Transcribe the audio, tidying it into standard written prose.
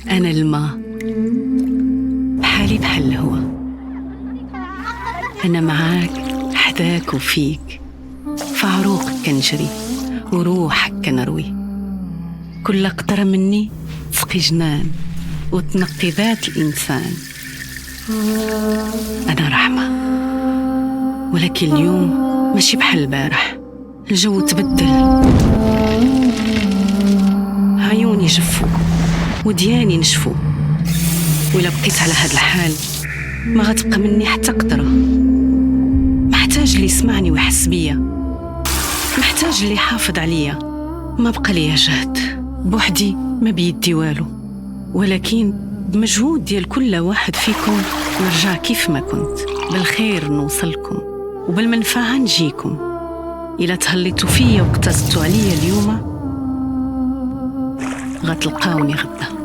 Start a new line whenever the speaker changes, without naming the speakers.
أنا الماء، بحالي بحال الهوا. أنا معاك حداك وفيك، فعروقك كنجري وروحك كنروي. كل قطرة مني تسقي جنان وتنقي ذات الإنسان. أنا رحمة، ولكن اليوم ماشي بحال البارح. الجو تبدل، عيوني جفوا ودياني نشفوا، وإلا بقيت على هاد الحال ما غتبقى مني حتى قطرة. محتاج اللي يسمعني ويحس بيا، محتاج اللي يحافظ عليا. ما بقى ليا جهد، بوحدي ما بيدي والو، ولكن بمجهود ديال كل واحد فيكم نرجع كيف ما كنت، بالخير نوصلكم وبالمنفعة نجيكم. إلا تهليتوا فيا واقتصتوا عليا اليوم غتلقاوني غدا.